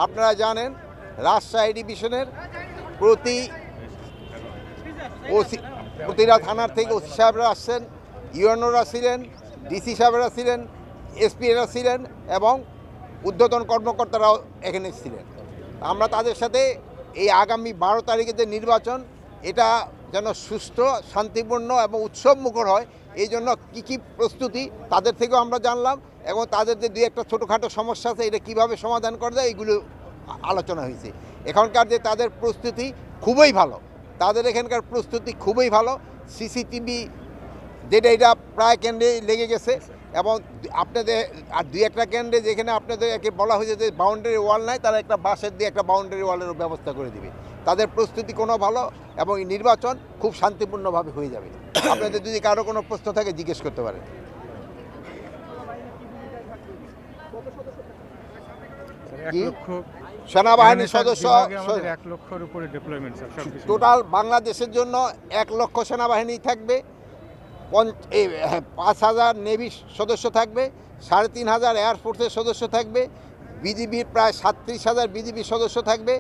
আপনারা জানেন রাজশাহী ডিভিশনের প্রতিটা থানার থেকে ওসি সাহেবরা আসছেন, ইউএনওরা ছিলেন, ডিসি সাহেবরা ছিলেন, এসপিরা ছিলেন এবং ঊর্ধ্বতন কর্মকর্তারাও এখানে ছিলেন। আমরা তাদের সাথে এই আগামী 12 তারিখে যে নির্বাচন, এটা যেন সুষ্ঠু, শান্তিপূর্ণ এবং উৎসবমুখর হয়, এই জন্য কী কী প্রস্তুতি তাদের থেকেও আমরা জানলাম এবং তাদের যে দুই একটা ছোটোখাটো সমস্যা আছে এটা কীভাবে সমাধান করা যায় এইগুলো আলোচনা হয়েছে। এখানকার যে তাদের প্রস্তুতি খুবই ভালো, তাদের এখানকার প্রস্তুতি খুবই ভালো। সিসিটিভি যেটা এটা প্রায় কেন্দ্রে লেগে গেছে এবং আপনাদের আর দুই একটা কেন্দ্রে যেখানে আপনাদেরকে বলা হয়েছে যে বাউন্ডারি ওয়াল নাই, তারা একটা বাঁশের দিয়ে একটা বাউন্ডারি ওয়ালের ব্যবস্থা করে দিবে। তাদের প্রস্তুতি কোনো ভালো এবং এই নির্বাচন খুব শান্তিপূর্ণভাবে হয়ে যাবে। আপনাদের যদি কারো কোনো প্রশ্ন থাকে জিজ্ঞেস করতে পারেন। সেনাবাহিনীর সদস্য 1 লক্ষের উপরে ডিপ্লয়মেন্ট টোটাল বাংলাদেশের জন্য 1 লক্ষ সেনাবাহিনী থাকবে, 5,000 নেভি সদস্য থাকবে, 3,500 এয়ারফোর্সের সদস্য থাকবে, বিজিবির প্রায় 37,000 বিজিবির সদস্য থাকবে,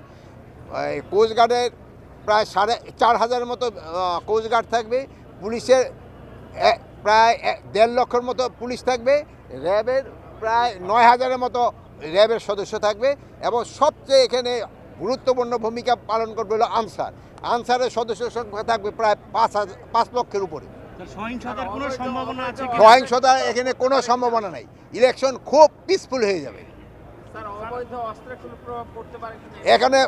কোস্টগার্ডের প্রায় 4,500 মতো কোস্টগার্ড থাকবে, পুলিশের প্রায় 1.5 লক্ষের মতো পুলিশ থাকবে, র্যাবের প্রায় 9,000-এর মতো র্যাবের সদস্য থাকবে এবং সবচেয়ে এখানে গুরুত্বপূর্ণ ভূমিকা পালন করবে হলো আনসারের সদস্য সংখ্যা থাকবে প্রায় 5 লক্ষের উপরে। সহিংসতা এখানে কোনো সম্ভাবনা নাই। ইলেকশন খুব পিসফুল হয়ে যাবে। এখানে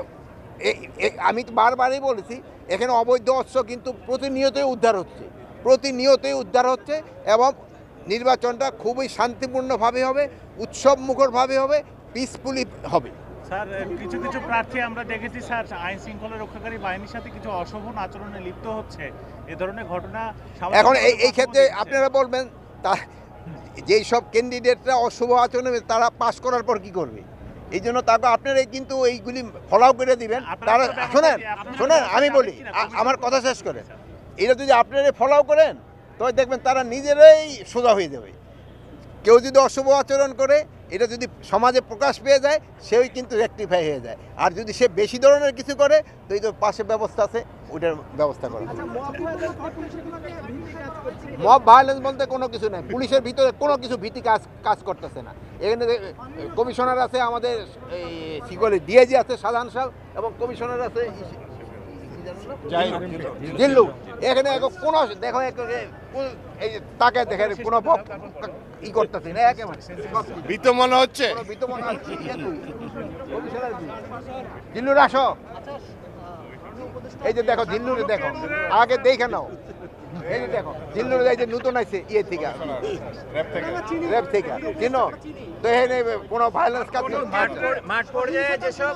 আমি বারবারই বলেছি, এখানে অবৈধ অস্ত্র কিন্তু প্রতিনিয়তই উদ্ধার হচ্ছে এবং নির্বাচনটা খুবই শান্তিপূর্ণভাবে হবে, উৎসবমুখরভাবে হবে, পিসফুলি হবে। স্যার, কিছু কিছু প্রার্থী আমরা দেখেছি স্যার আইন শৃঙ্খলা রক্ষাকারী বাহিনীর সাথে কিছু অশোভন আচরণে লিপ্ত হচ্ছে, এ ধরনের ঘটনা এখন এই ক্ষেত্রে আপনারা বলবেন তা যেই সব ক্যান্ডিডেটরা অশুভ আচরণে তারা পাশ করার পর কি করবে, এই জন্য তারপর আপনারা কিন্তু এইগুলি ফলো করে দিবেন। তারা শোনেন আমি বলি, আমার কথা শেষ করে, এটা যদি আপনারা ফলো করেন তবে দেখবেন তারা নিজেরাই সোজা হয়ে যাবে। কেউ যদি অশুভ আচরণ করে এটা যদি সমাজে প্রকাশ পেয়ে যায়, সেই কিন্তু রেকটিফাই হয়ে যায়। আর যদি সে বেশি ধরনের কিছু করে তো এই তো পাশে ব্যবস্থা আছে, ওইটার ব্যবস্থা করে। মব ভায়োলেন্স বলতে কোনো কিছু নেই, পুলিশের ভিতরে কোনো কিছু ভীতি কাজ করতেছে না। এখানে কমিশনার আছে, আমাদের কি বলে ডিআইজি আছে সাধারণ সাহেব, এবং কমিশনার আছে জিল্লু। এখানে কোনো দেখো এই তাকে দেখে কোনো ই করতেছে না, একেবারে ভীত মনে হচ্ছে। জিল্লুর আসো, এই যে দেখো জিল্লুরে দেখো, আগে দেখে নাও, এই যে দেখো জিল্লুর এই যে নতুন আছে থেকে র্যাব থেকে চিনো তো, এখানে কোনো ভায়োলেন্স কাজ মাঠ পর্যায়ে যেসব